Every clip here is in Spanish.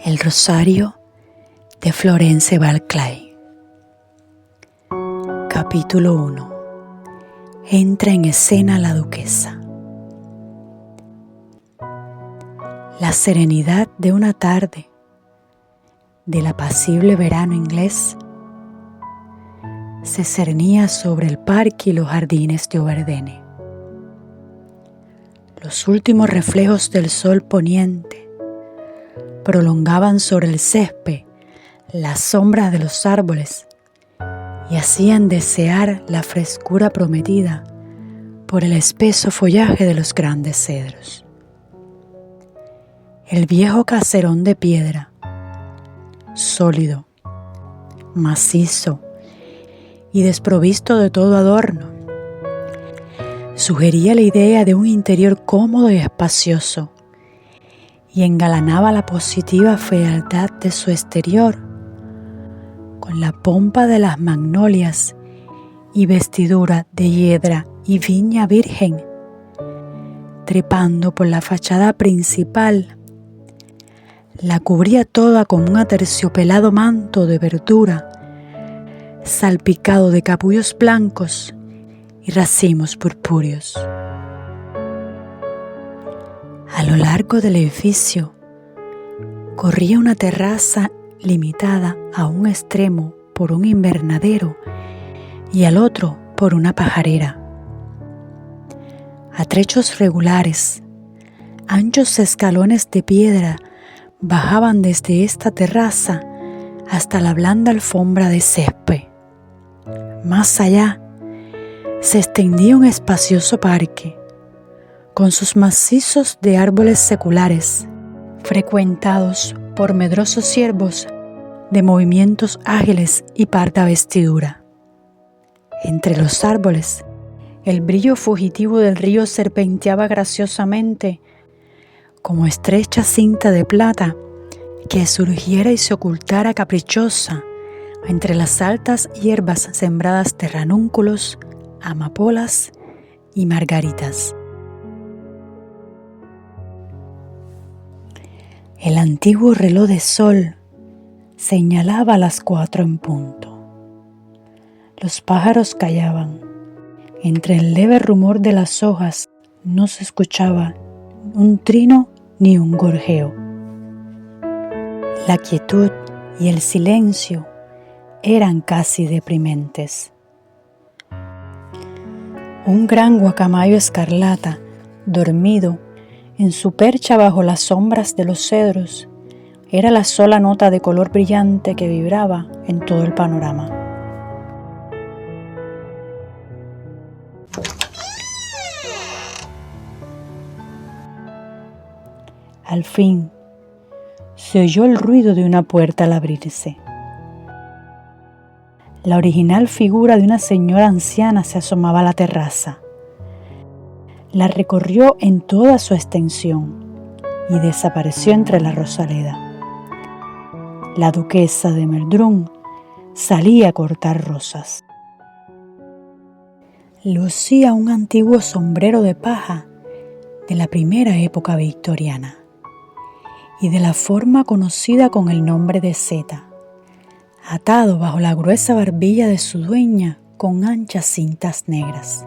El Rosario de Florence Barclay. Capítulo 1. Entra en escena la duquesa. La serenidad de una tarde del apacible verano inglés se cernía sobre el parque y los jardines de Overdene. Los últimos reflejos del sol poniente prolongaban sobre el césped las sombras de los árboles y hacían desear la frescura prometida por el espeso follaje de los grandes cedros. El viejo caserón de piedra, sólido, macizo y desprovisto de todo adorno, sugería la idea de un interior cómodo y espacioso y engalanaba la positiva fealdad de su exterior con la pompa de las magnolias y vestidura de hiedra y viña virgen. Trepando por la fachada principal, la cubría toda con un aterciopelado manto de verdura, salpicado de capullos blancos y racimos purpúreos. A lo largo del edificio corría una terraza limitada a un extremo por un invernadero y al otro por una pajarera. A trechos regulares, anchos escalones de piedra bajaban desde esta terraza hasta la blanda alfombra de césped. Más allá se extendía un espacioso parque con sus macizos de árboles seculares, frecuentados por medrosos ciervos de movimientos ágiles y parda vestidura. Entre los árboles, el brillo fugitivo del río serpenteaba graciosamente como estrecha cinta de plata que surgiera y se ocultara caprichosa entre las altas hierbas sembradas de ranúnculos, amapolas y margaritas. El antiguo reloj de sol señalaba las 4 en punto. Los pájaros callaban. Entre el leve rumor de las hojas no se escuchaba un trino ni un gorjeo. La quietud y el silencio eran casi deprimentes. Un gran guacamayo escarlata, dormido en su percha bajo las sombras de los cedros, era la sola nota de color brillante que vibraba en todo el panorama. Al fin, se oyó el ruido de una puerta al abrirse. La original figura de una señora anciana se asomaba a la terraza. La recorrió en toda su extensión y desapareció entre la rosaleda. La duquesa de Meldrum salía a cortar rosas. Lucía un antiguo sombrero de paja de la primera época victoriana y de la forma conocida con el nombre de seta, atado bajo la gruesa barbilla de su dueña con anchas cintas negras.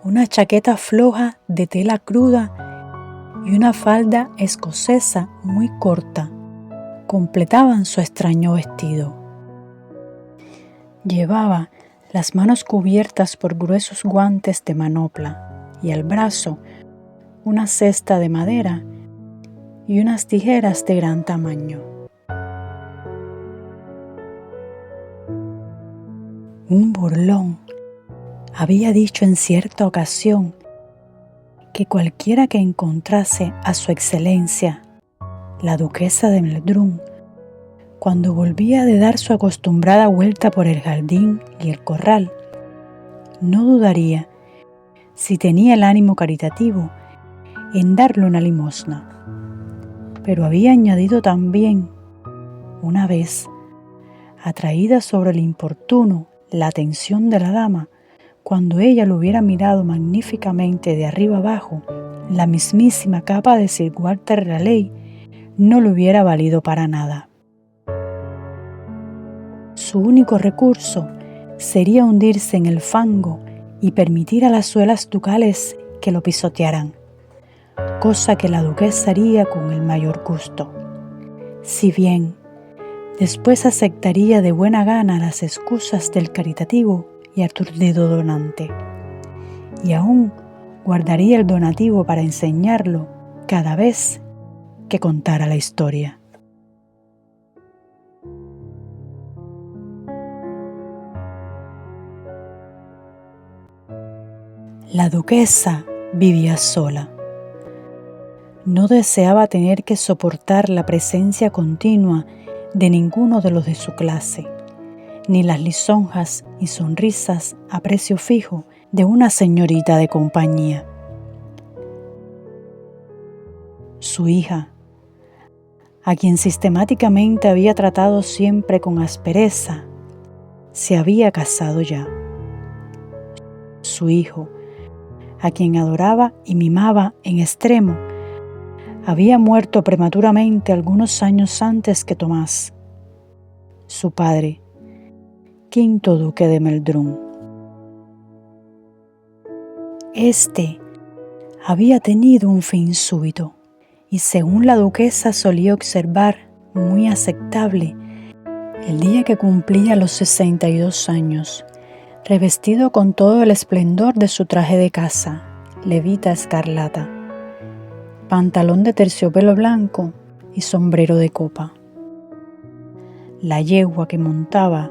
Una chaqueta floja de tela cruda y una falda escocesa muy corta completaban su extraño vestido. Llevaba las manos cubiertas por gruesos guantes de manopla y al brazo una cesta de madera y unas tijeras de gran tamaño. Un burlón había dicho en cierta ocasión que cualquiera que encontrase a su excelencia, la duquesa de Meldrum, cuando volvía de dar su acostumbrada vuelta por el jardín y el corral, no dudaría, si tenía el ánimo caritativo, en darle una limosna. Pero había añadido también, una vez, atraída sobre el importuno la atención de la dama, cuando ella lo hubiera mirado magníficamente de arriba abajo, la mismísima capa de Sir Walter Raleigh no le hubiera valido para nada. Su único recurso sería hundirse en el fango y permitir a las suelas ducales que lo pisotearan, cosa que la duquesa haría con el mayor gusto. Si bien después aceptaría de buena gana las excusas del caritativo y aturdido donante, y aún guardaría el donativo para enseñarlo cada vez que contara la historia. La duquesa vivía sola. No deseaba tener que soportar la presencia continua de ninguno de los de su clase, ni las lisonjas y sonrisas a precio fijo de una señorita de compañía. Su hija, a quien sistemáticamente había tratado siempre con aspereza, se había casado ya. Su hijo, a quien adoraba y mimaba en extremo, había muerto prematuramente algunos años antes que Tomás, su padre, quinto duque de Meldrum. Este había tenido un fin súbito y, según la duquesa solía observar, muy aceptable, el día que cumplía los 62 años, revestido con todo el esplendor de su traje de casa, levita escarlata, pantalón de terciopelo blanco y sombrero de copa. La yegua que montaba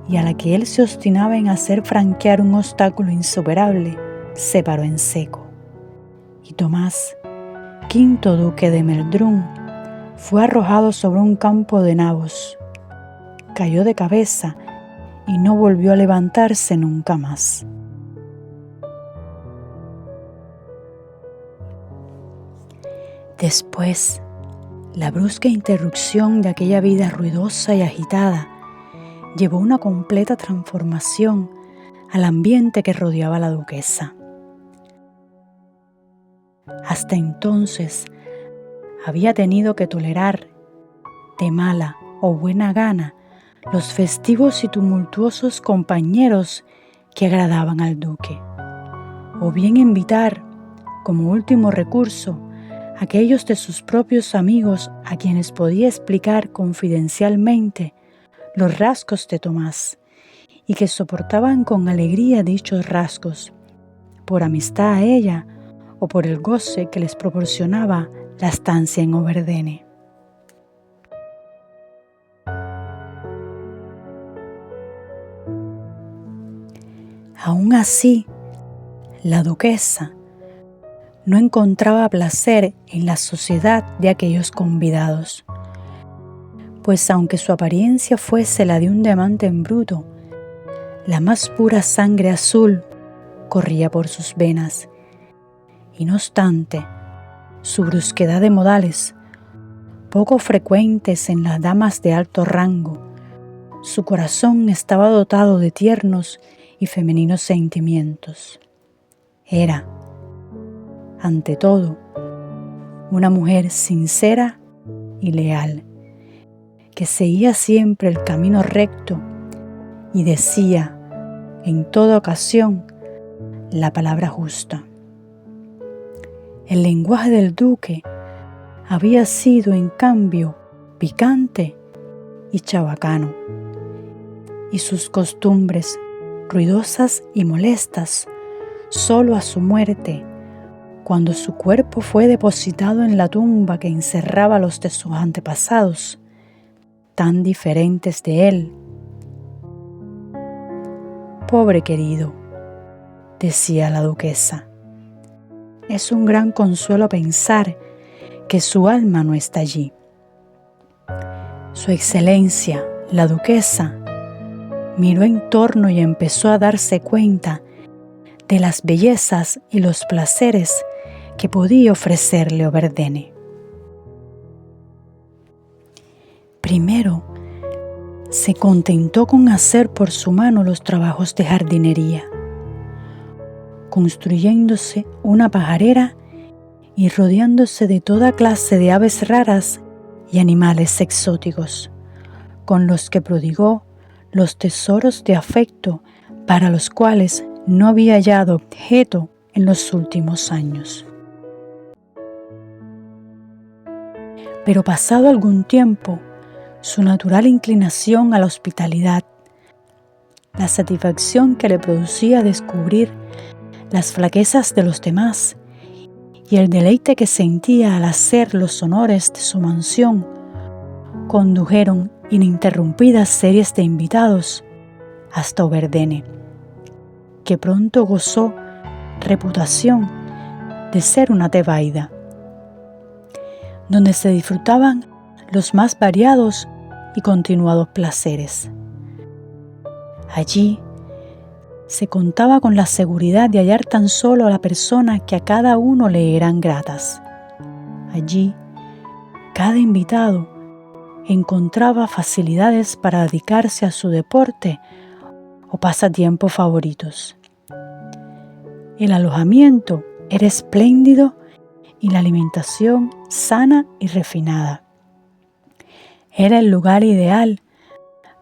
y a la que él se obstinaba en hacer franquear un obstáculo insuperable, se paró en seco, y Tomás, quinto duque de Meldrum, fue arrojado sobre un campo de nabos, cayó de cabeza y no volvió a levantarse nunca más. Después, la brusca interrupción de aquella vida ruidosa y agitada llevó una completa transformación al ambiente que rodeaba a la duquesa. Hasta entonces había tenido que tolerar, de mala o buena gana, los festivos y tumultuosos compañeros que agradaban al duque, o bien invitar, como último recurso, a aquellos de sus propios amigos a quienes podía explicar confidencialmente los rasgos de Tomás, y que soportaban con alegría dichos rasgos, por amistad a ella o por el goce que les proporcionaba la estancia en Overdene. Aún así, la duquesa no encontraba placer en la sociedad de aquellos convidados, pues aunque su apariencia fuese la de un diamante en bruto, la más pura sangre azul corría por sus venas, y no obstante, su brusquedad de modales, poco frecuentes en las damas de alto rango, su corazón estaba dotado de tiernos y femeninos sentimientos. Era, ante todo, una mujer sincera y leal, que seguía siempre el camino recto y decía, en toda ocasión, la palabra justa. El lenguaje del duque había sido, en cambio, picante y chabacano, y sus costumbres, ruidosas y molestas, solo a su muerte, cuando su cuerpo fue depositado en la tumba que encerraba a los de sus antepasados, tan diferentes de él. Pobre querido, decía la duquesa, es un gran consuelo pensar que su alma no está allí. Su excelencia, la duquesa, miró en torno y empezó a darse cuenta de las bellezas y los placeres que podía ofrecerle Overdene. Primero, se contentó con hacer por su mano los trabajos de jardinería, construyéndose una pajarera y rodeándose de toda clase de aves raras y animales exóticos, con los que prodigó los tesoros de afecto para los cuales no había hallado objeto en los últimos años. Pero pasado algún tiempo, su natural inclinación a la hospitalidad, la satisfacción que le producía descubrir las flaquezas de los demás y el deleite que sentía al hacer los honores de su mansión, condujeron ininterrumpidas series de invitados hasta Overdene, que pronto gozó reputación de ser una Tebaida, donde se disfrutaban los más variados y continuados placeres. Allí se contaba con la seguridad de hallar tan solo a la persona que a cada uno le eran gratas. Allí, cada invitado encontraba facilidades para dedicarse a su deporte o pasatiempos favoritos. El alojamiento era espléndido y la alimentación sana y refinada. Era el lugar ideal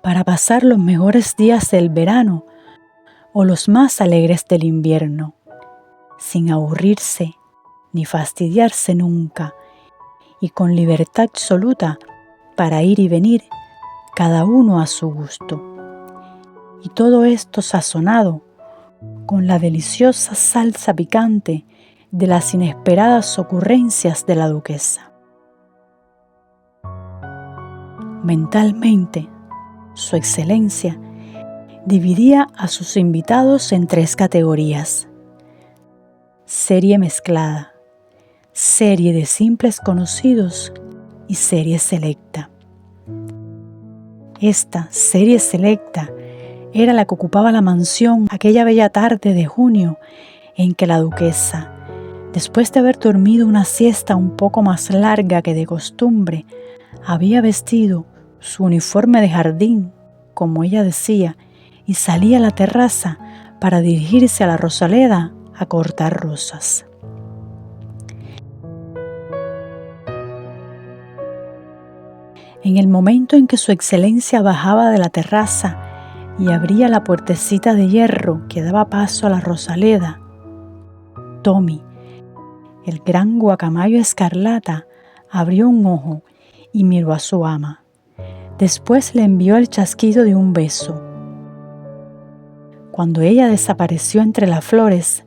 para pasar los mejores días del verano o los más alegres del invierno, sin aburrirse ni fastidiarse nunca y con libertad absoluta para ir y venir, cada uno a su gusto. Y todo esto sazonado con la deliciosa salsa picante de las inesperadas ocurrencias de la duquesa. Mentalmente, su excelencia dividía a sus invitados en 3 categorías: serie mezclada, serie de simples conocidos y serie selecta. Esta serie selecta era la que ocupaba la mansión aquella bella tarde de junio en que la duquesa, después de haber dormido una siesta un poco más larga que de costumbre, había vestido su uniforme de jardín, como ella decía, y salía a la terraza para dirigirse a la Rosaleda a cortar rosas. En el momento en que su excelencia bajaba de la terraza y abría la puertecita de hierro que daba paso a la Rosaleda, Tommy, el gran guacamayo escarlata, abrió un ojo y miró a su ama. Después le envió el chasquido de un beso. Cuando ella desapareció entre las flores,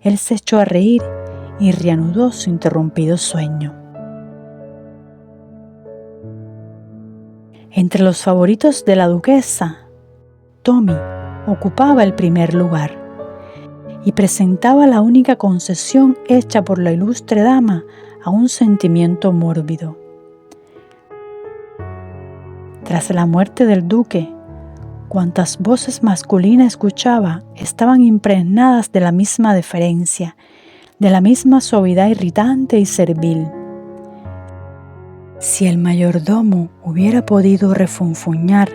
él se echó a reír y reanudó su interrumpido sueño. Entre los favoritos de la duquesa, Tommy ocupaba el primer lugar y presentaba la única concesión hecha por la ilustre dama a un sentimiento mórbido. Tras la muerte del duque, cuantas voces masculinas escuchaba estaban impregnadas de la misma deferencia, de la misma suavidad irritante y servil. Si el mayordomo hubiera podido refunfuñar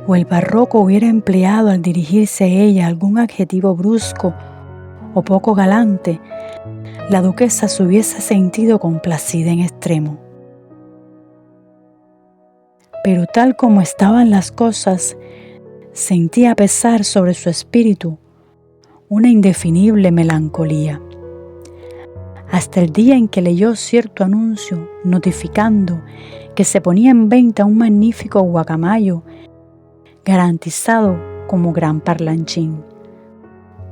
o el barroco hubiera empleado al dirigirse a ella algún adjetivo brusco o poco galante, la duquesa se hubiese sentido complacida en extremo. Pero tal como estaban las cosas, sentía pesar sobre su espíritu una indefinible melancolía. Hasta el día en que leyó cierto anuncio notificando que se ponía en venta un magnífico guacamayo garantizado como gran parlanchín,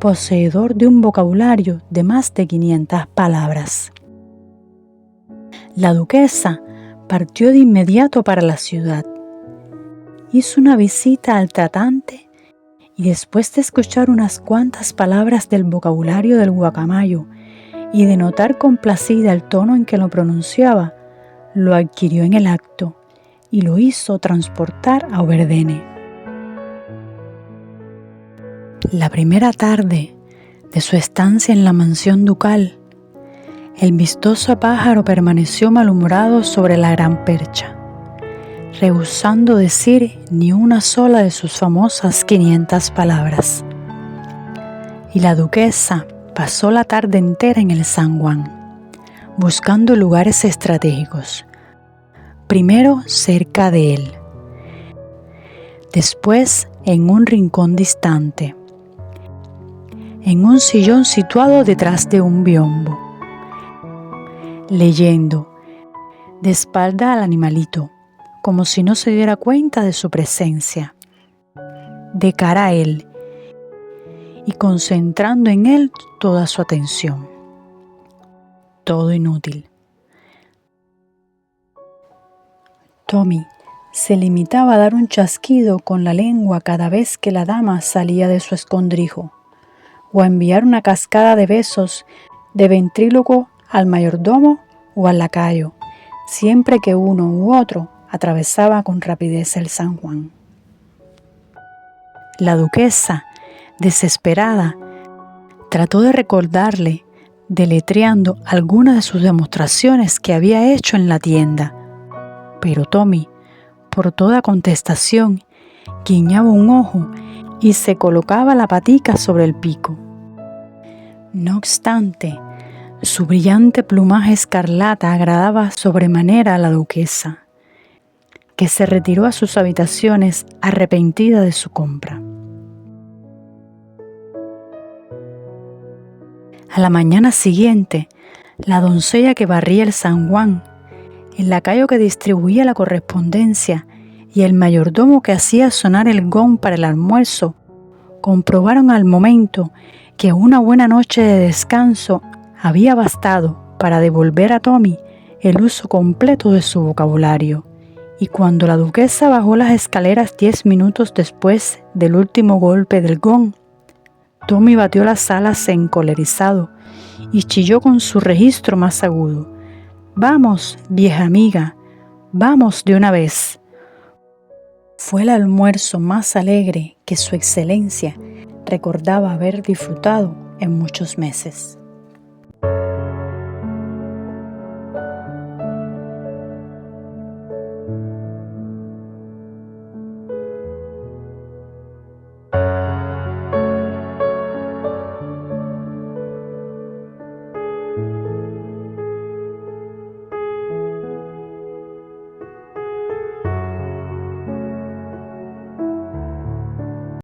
poseedor de un vocabulario de más de 500 palabras. La duquesa partió de inmediato para la ciudad. Hizo una visita al tratante y después de escuchar unas cuantas palabras del vocabulario del guacamayo y de notar complacida el tono en que lo pronunciaba, lo adquirió en el acto y lo hizo transportar a Overdene. La primera tarde de su estancia en la mansión ducal, el vistoso pájaro permaneció malhumorado sobre la gran percha, rehusando decir ni una sola de sus famosas 500 palabras. Y la duquesa pasó la tarde entera en el San Juan, buscando lugares estratégicos, primero cerca de él, después en un rincón distante, en un sillón situado detrás de un biombo, leyendo, de espalda al animalito, como si no se diera cuenta de su presencia, de cara a él y concentrando en él toda su atención. Todo inútil. Tommy se limitaba a dar un chasquido con la lengua cada vez que la dama salía de su escondrijo, o a enviar una cascada de besos de ventrílocuo al mayordomo o al lacayo, siempre que uno u otro atravesaba con rapidez el San Juan. La duquesa, desesperada, trató de recordarle, deletreando algunas de sus demostraciones que había hecho en la tienda, pero Tommy, por toda contestación, guiñaba un ojo y se colocaba la patica sobre el pico. No obstante, su brillante plumaje escarlata agradaba sobremanera a la duquesa, que se retiró a sus habitaciones arrepentida de su compra. A la mañana siguiente, la doncella que barría el San Juan, el lacayo que distribuía la correspondencia y el mayordomo que hacía sonar el gong para el almuerzo, comprobaron al momento que una buena noche de descanso había bastado para devolver a Tommy el uso completo de su vocabulario. Y cuando la duquesa bajó las escaleras 10 minutos después del último golpe del gong, Tommy batió las alas encolerizado y chilló con su registro más agudo: «¡Vamos, vieja amiga! ¡Vamos de una vez!». Fue el almuerzo más alegre que su excelencia recordaba haber disfrutado en muchos meses.